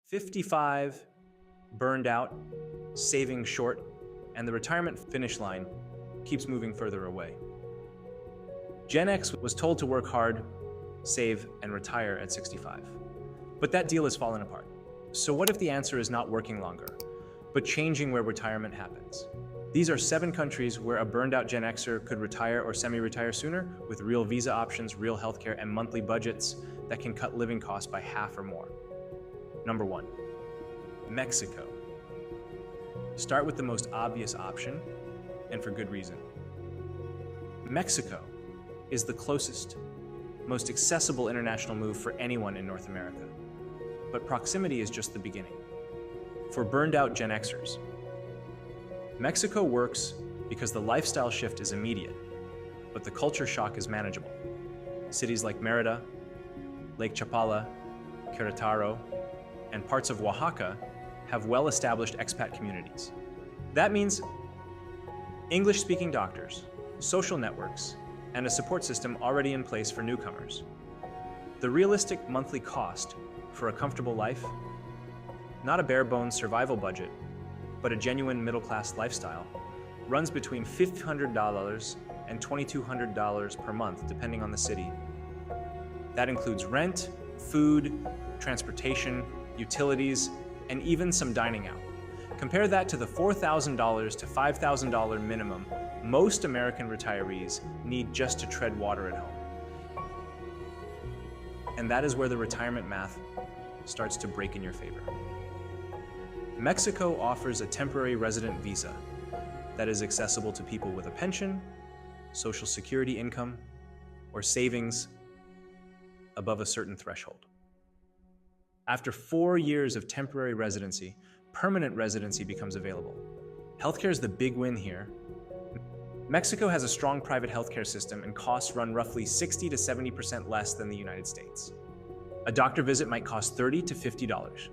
55, burned out, saving short, and the retirement finish line keeps moving further away. Gen X was told to work hard, save, and retire at 65. But that deal has fallen apart. So what if the answer is not working longer, but changing where retirement happens? These are 7 countries where a burned-out Gen Xer could retire or semi-retire sooner with real visa options, real healthcare, and monthly budgets that can cut living costs by half or more. Number 1, Mexico. Start with the most obvious option, and for good reason. Mexico is the closest, most accessible international move for anyone in North America. But proximity is just the beginning. For burned-out Gen Xers, Mexico works because the lifestyle shift is immediate, but the culture shock is manageable. Cities like Merida, Lake Chapala, Querétaro, and parts of Oaxaca have well-established expat communities. That means English-speaking doctors, social networks, and a support system already in place for newcomers. The realistic monthly cost for a comfortable life, not a bare-bones survival budget, but a genuine middle-class lifestyle, runs between $1,500 and $2,200 per month, depending on the city. That includes rent, food, transportation, utilities, and even some dining out. Compare that to the $4,000 to $5,000 minimum most American retirees need just to tread water at home. And that is where the retirement math starts to break in your favor. Mexico offers a temporary resident visa that is accessible to people with a pension, social security income, or savings above a certain threshold. After 4 years of temporary residency, permanent residency becomes available. Healthcare is the big win here. Mexico has a strong private healthcare system and costs run roughly 60 to 70% less than the United States. A doctor visit might cost $30 to $50.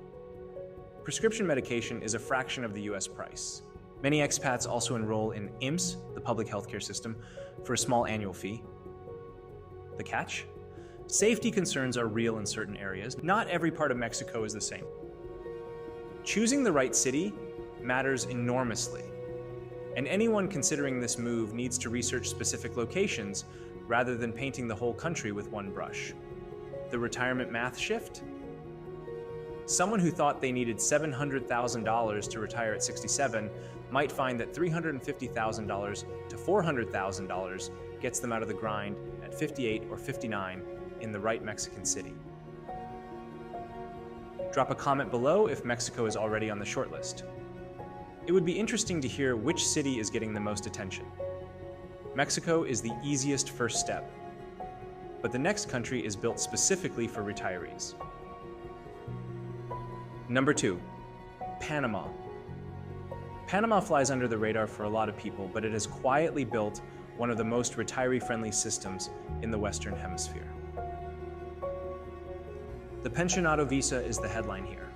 Prescription medication is a fraction of the US price. Many expats also enroll in IMSS, the public healthcare system, for a small annual fee. The catch? Safety concerns are real in certain areas. Not every part of Mexico is the same. Choosing the right city matters enormously, and anyone considering this move needs to research specific locations rather than painting the whole country with one brush. The retirement math shift? Someone who thought they needed $700,000 to retire at 67 might find that $350,000 to $400,000 gets them out of the grind at 58 or 59 in the right Mexican city. Drop a comment below if Mexico is already on the shortlist. It would be interesting to hear which city is getting the most attention. Mexico is the easiest first step, but the next country is built specifically for retirees. Number 2, Panama. Panama flies under the radar for a lot of people, but it has quietly built one of the most retiree-friendly systems in the Western Hemisphere. The Pensionado visa is the headline here.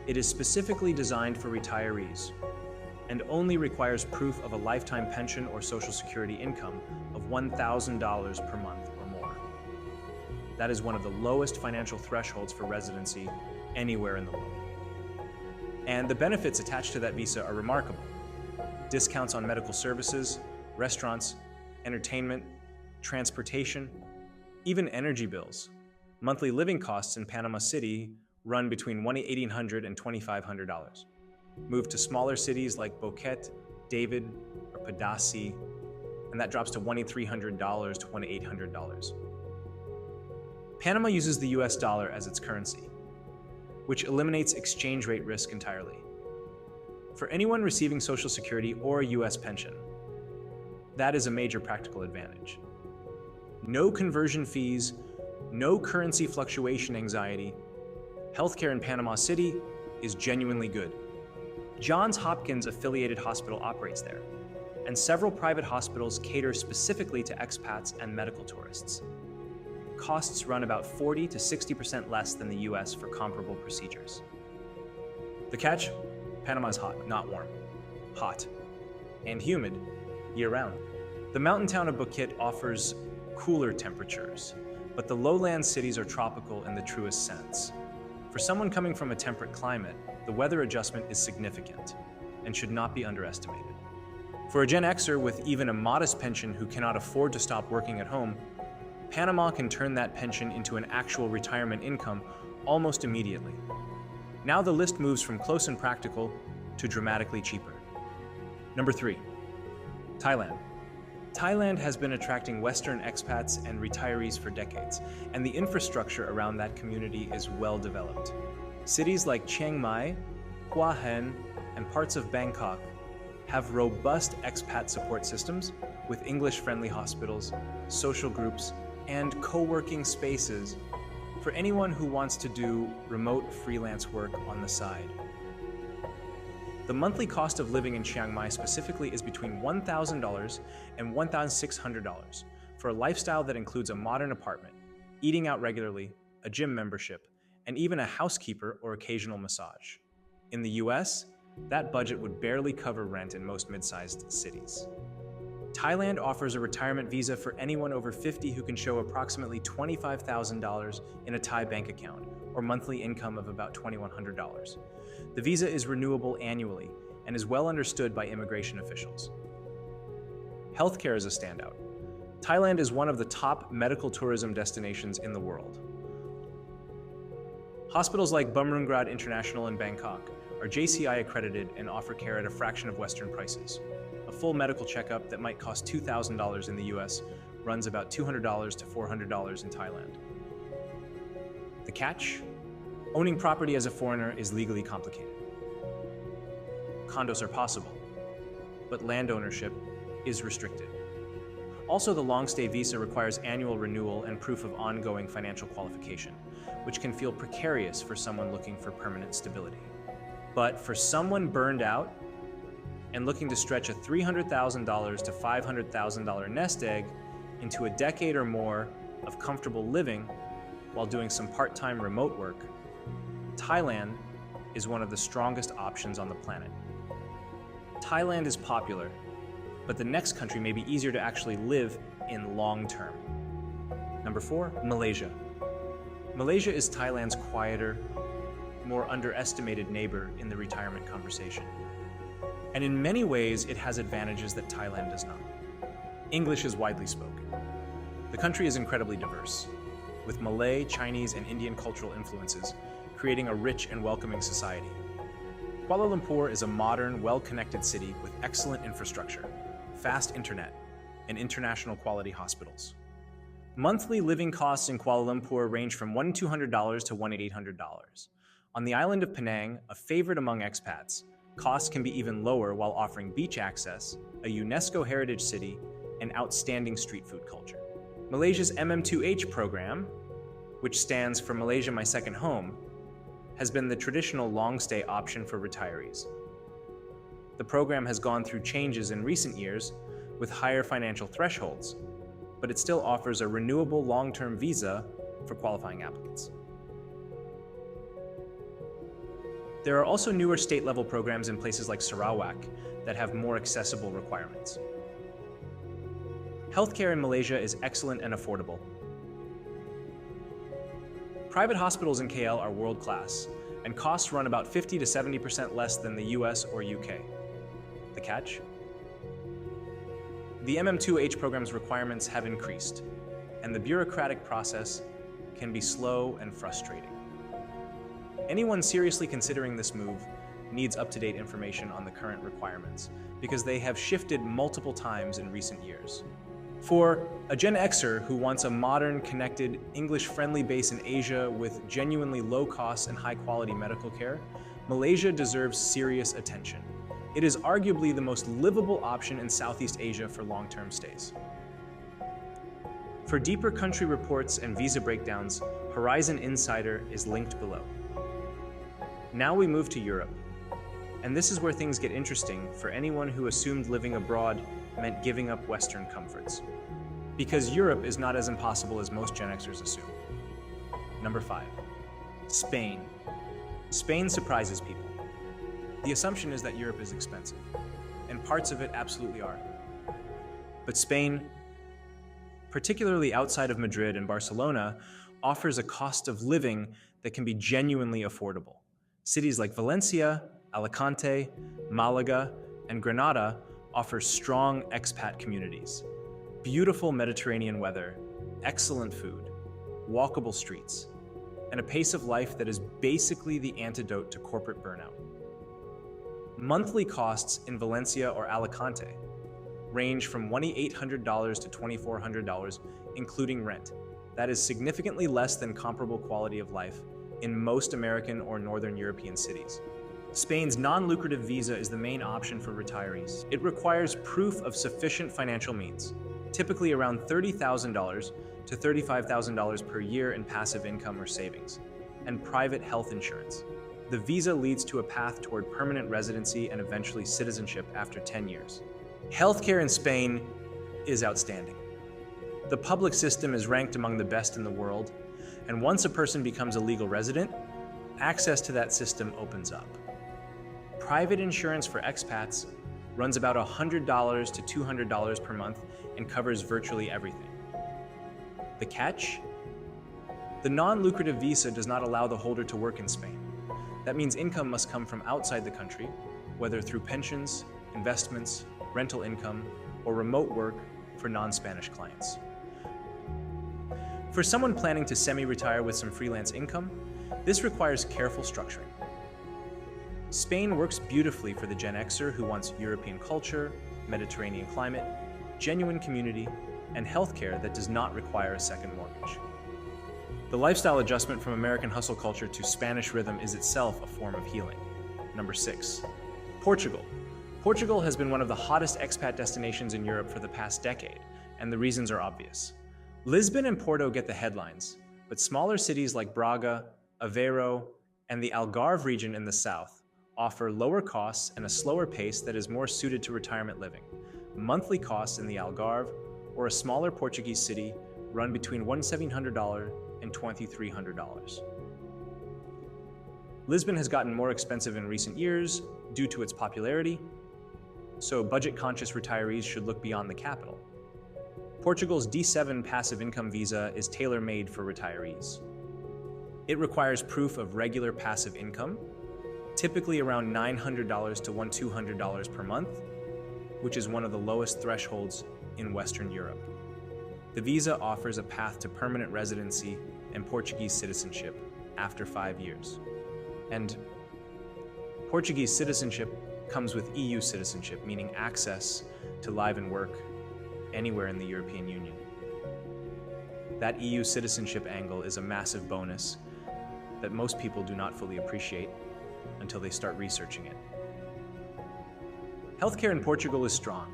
It is specifically designed for retirees and only requires proof of a lifetime pension or Social Security income of $1,000 per month or more. That is one of the lowest financial thresholds for residency anywhere in the world. And the benefits attached to that visa are remarkable. Discounts on medical services, restaurants, entertainment, transportation, even energy bills. Monthly living costs in Panama City run between $1,800 and $2,500. Move to smaller cities like Boquete, David, or Padasi, and that drops to $2,300 to $2,800. Panama uses the US dollar as its currency, which eliminates exchange rate risk entirely. For anyone receiving Social Security or a US pension, that is a major practical advantage. No conversion fees, no currency fluctuation anxiety. Healthcare in Panama City is genuinely good. Johns Hopkins affiliated hospital operates there, and several private hospitals cater specifically to expats and medical tourists. Costs run about 40 to 60% less than the US for comparable procedures. The catch? Panama's hot, not warm. Hot. And humid, year-round. The mountain town of Boquete offers cooler temperatures, but the lowland cities are tropical in the truest sense. For someone coming from a temperate climate, the weather adjustment is significant and should not be underestimated. For a Gen Xer with even a modest pension who cannot afford to stop working at home, Panama can turn that pension into an actual retirement income almost immediately. Now the list moves from close and practical to dramatically cheaper. Number 3, Thailand. Thailand has been attracting Western expats and retirees for decades, and the infrastructure around that community is well developed. Cities like Chiang Mai, Hua Hin, and parts of Bangkok have robust expat support systems with English-friendly hospitals, social groups, and co-working spaces for anyone who wants to do remote freelance work on the side. The monthly cost of living in Chiang Mai specifically is between $1,000 and $1,600 for a lifestyle that includes a modern apartment, eating out regularly, a gym membership, and even a housekeeper or occasional massage. In the US, that budget would barely cover rent in most mid-sized cities. Thailand offers a retirement visa for anyone over 50 who can show approximately $25,000 in a Thai bank account, or monthly income of about $2,100. The visa is renewable annually and is well understood by immigration officials. Healthcare is a standout. Thailand is one of the top medical tourism destinations in the world. Hospitals like Bumrungrad International in Bangkok are JCI accredited and offer care at a fraction of Western prices. A full medical checkup that might cost $2,000 in the US runs about $200 to $400 in Thailand. The catch? Owning property as a foreigner is legally complicated. Condos are possible, but land ownership is restricted. Also, the long-stay visa requires annual renewal and proof of ongoing financial qualification, which can feel precarious for someone looking for permanent stability. But for someone burned out and looking to stretch a $300,000 to $500,000 nest egg into a decade or more of comfortable living while doing some part-time remote work, Thailand is one of the strongest options on the planet. Thailand is popular, but the next country may be easier to actually live in long term. Number 4, Malaysia. Malaysia is Thailand's quieter, more underestimated neighbor in the retirement conversation. And in many ways, it has advantages that Thailand does not. English is widely spoken. The country is incredibly diverse, with Malay, Chinese, and Indian cultural influences, creating a rich and welcoming society. Kuala Lumpur is a modern, well-connected city with excellent infrastructure, fast internet, and international quality hospitals. Monthly living costs in Kuala Lumpur range from $1,200 to $1,800. On the island of Penang, a favorite among expats, costs can be even lower while offering beach access, a UNESCO heritage city, and outstanding street food culture. Malaysia's MM2H program, which stands for Malaysia My Second Home, has been the traditional long-stay option for retirees. The program has gone through changes in recent years with higher financial thresholds, but it still offers a renewable long-term visa for qualifying applicants. There are also newer state-level programs in places like Sarawak that have more accessible requirements. Healthcare in Malaysia is excellent and affordable. Private hospitals in KL are world-class, and costs run about 50 to 70% less than the US or UK. The catch? The MM2H program's requirements have increased, and the bureaucratic process can be slow and frustrating. Anyone seriously considering this move needs up-to-date information on the current requirements, because they have shifted multiple times in recent years. For a Gen Xer who wants a modern, connected, English-friendly base in Asia with genuinely low costs and high-quality medical care, Malaysia deserves serious attention. It is arguably the most livable option in Southeast Asia for long-term stays. For deeper country reports and visa breakdowns, Horizon Insider is linked below. Now we move to Europe. And this is where things get interesting for anyone who assumed living abroad meant giving up Western comforts. Because Europe is not as impossible as most Gen Xers assume. Number 5, Spain. Spain surprises people. The assumption is that Europe is expensive, and parts of it absolutely are. But Spain, particularly outside of Madrid and Barcelona, offers a cost of living that can be genuinely affordable. Cities like Valencia, Alicante, Malaga, and Granada offer strong expat communities, beautiful Mediterranean weather, excellent food, walkable streets, and a pace of life that is basically the antidote to corporate burnout. Monthly costs in Valencia or Alicante range from $2,800 to $2,400, including rent. That is significantly less than comparable quality of life in most American or Northern European cities. Spain's non-lucrative visa is the main option for retirees. It requires proof of sufficient financial means, typically around $30,000 to $35,000 per year in passive income or savings, and private health insurance. The visa leads to a path toward permanent residency and eventually citizenship after 10 years. Healthcare in Spain is outstanding. The public system is ranked among the best in the world, and once a person becomes a legal resident, access to that system opens up. Private insurance for expats runs about $100 to $200 per month and covers virtually everything. The catch? The non-lucrative visa does not allow the holder to work in Spain. That means income must come from outside the country, whether through pensions, investments, rental income, or remote work for non-Spanish clients. For someone planning to semi-retire with some freelance income, this requires careful structuring. Spain works beautifully for the Gen Xer who wants European culture, Mediterranean climate, genuine community, and healthcare that does not require a second mortgage. The lifestyle adjustment from American hustle culture to Spanish rhythm is itself a form of healing. Number 6, Portugal. Portugal has been one of the hottest expat destinations in Europe for the past decade, and the reasons are obvious. Lisbon and Porto get the headlines, but smaller cities like Braga, Aveiro, and the Algarve region in the south offer lower costs and a slower pace that is more suited to retirement living. Monthly costs in the Algarve or a smaller Portuguese city run between $1,700 and $2,300. Lisbon has gotten more expensive in recent years due to its popularity, so budget-conscious retirees should look beyond the capital. Portugal's D7 passive income visa is tailor-made for retirees. It requires proof of regular passive income, typically around $900 to $1,200 per month, which is one of the lowest thresholds in Western Europe. The visa offers a path to permanent residency and Portuguese citizenship after 5 years. And Portuguese citizenship comes with EU citizenship, meaning access to live and work anywhere in the European Union. That EU citizenship angle is a massive bonus that most people do not fully appreciate until they start researching it. Healthcare in Portugal is strong.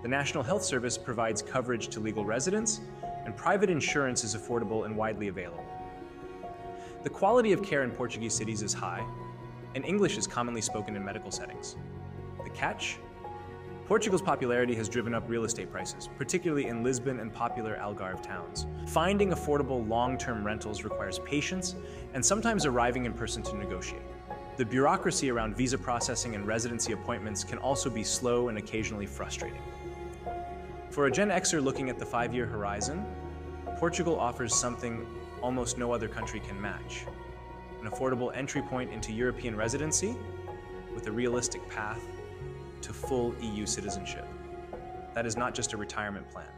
The National Health Service provides coverage to legal residents, and private insurance is affordable and widely available. The quality of care in Portuguese cities is high, and English is commonly spoken in medical settings. The catch? Portugal's popularity has driven up real estate prices, particularly in Lisbon and popular Algarve towns. Finding affordable long-term rentals requires patience and sometimes arriving in person to negotiate. The bureaucracy around visa processing and residency appointments can also be slow and occasionally frustrating. For a Gen Xer looking at the 5-year horizon, Portugal offers something almost no other country can match: an affordable entry point into European residency with a realistic path to full EU citizenship. That is not just a retirement plan.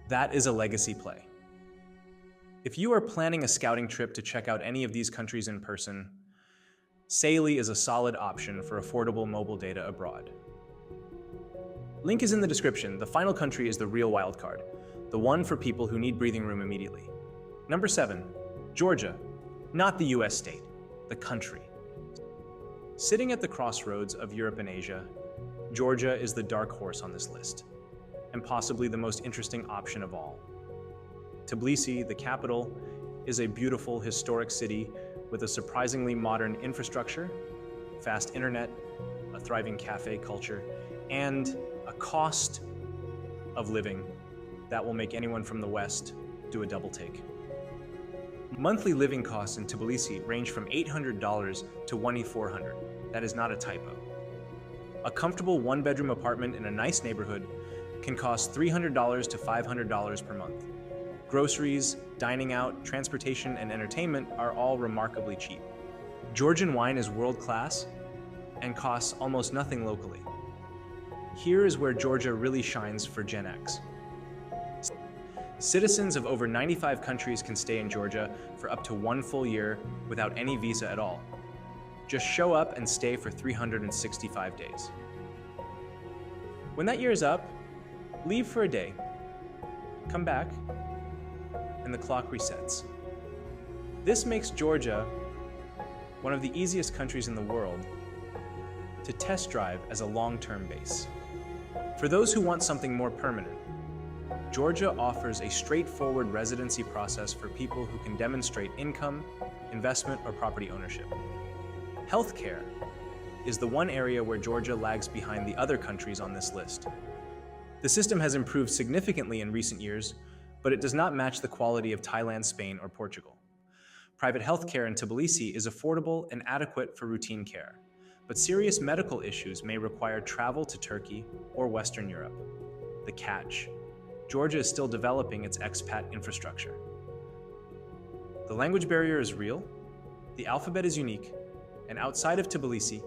That is a legacy play. If you are planning a scouting trip to check out any of these countries in person, Saili is a solid option for affordable mobile data abroad. Link is in the description. The final country is the real wildcard, the one for people who need breathing room immediately. Number 7, Georgia. Not the US state, the country. Sitting at the crossroads of Europe and Asia, Georgia is the dark horse on this list, and possibly the most interesting option of all. Tbilisi, the capital, is a beautiful, historic city with a surprisingly modern infrastructure, fast internet, a thriving cafe culture, and a cost of living that will make anyone from the West do a double take. Monthly living costs in Tbilisi range from $800 to $2,400. That is not a typo. A comfortable one-bedroom apartment in a nice neighborhood can cost $300 to $500 per month. Groceries, dining out, transportation, and entertainment are all remarkably cheap. Georgian wine is world-class and costs almost nothing locally. Here is where Georgia really shines for Gen X. Citizens of over 95 countries can stay in Georgia for up to 1 full year without any visa at all. Just show up and stay for 365 days. When that year is up, leave for a day, come back, and the clock resets. This makes Georgia one of the easiest countries in the world to test drive as a long-term base. For those who want something more permanent, Georgia offers a straightforward residency process for people who can demonstrate income, investment, or property ownership. Healthcare is the one area where Georgia lags behind the other countries on this list. The system has improved significantly in recent years, but it does not match the quality of Thailand, Spain, or Portugal. Private healthcare in Tbilisi is affordable and adequate for routine care, but serious medical issues may require travel to Turkey or Western Europe. The catch: Georgia is still developing its expat infrastructure. The language barrier is real, the alphabet is unique, and outside of Tbilisi,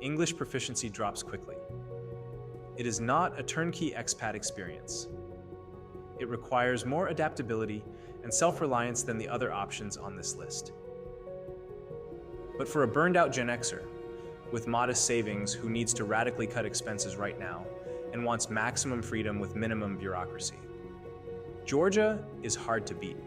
English proficiency drops quickly. It is not a turnkey expat experience. It requires more adaptability and self-reliance than the other options on this list. But for a burned-out Gen Xer with modest savings who needs to radically cut expenses right now and wants maximum freedom with minimum bureaucracy, Georgia is hard to beat.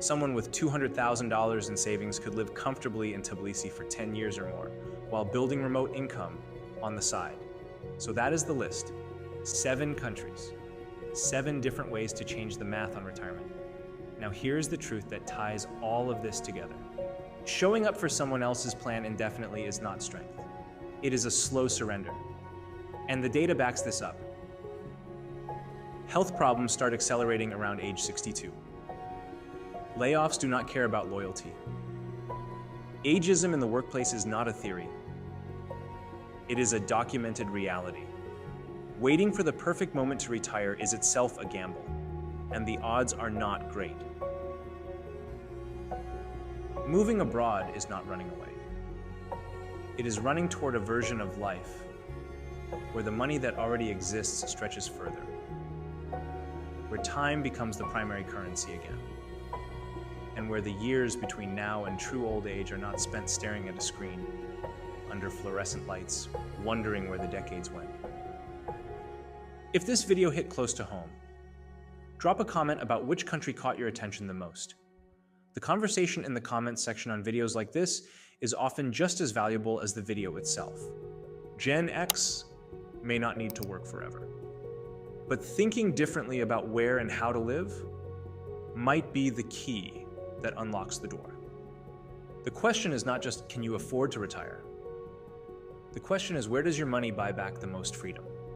Someone with $200,000 in savings could live comfortably in Tbilisi for 10 years or more, while building remote income on the side. So that is the list. 7 countries, 7 different ways to change the math on retirement. Now here's the truth that ties all of this together. Showing up for someone else's plan indefinitely is not strength. It is a slow surrender. And the data backs this up. Health problems start accelerating around age 62. Layoffs do not care about loyalty. Ageism in the workplace is not a theory. It is a documented reality. Waiting for the perfect moment to retire is itself a gamble, and the odds are not great. Moving abroad is not running away. It is running toward a version of life where the money that already exists stretches further, where time becomes the primary currency again, and where the years between now and true old age are not spent staring at a screen under fluorescent lights, wondering where the decades went. If this video hit close to home, drop a comment about which country caught your attention the most. The conversation in the comments section on videos like this is often just as valuable as the video itself. Gen X may not need to work forever, but thinking differently about where and how to live might be the key that unlocks the door. The question is not just, can you afford to retire? The question is, where does your money buy back the most freedom?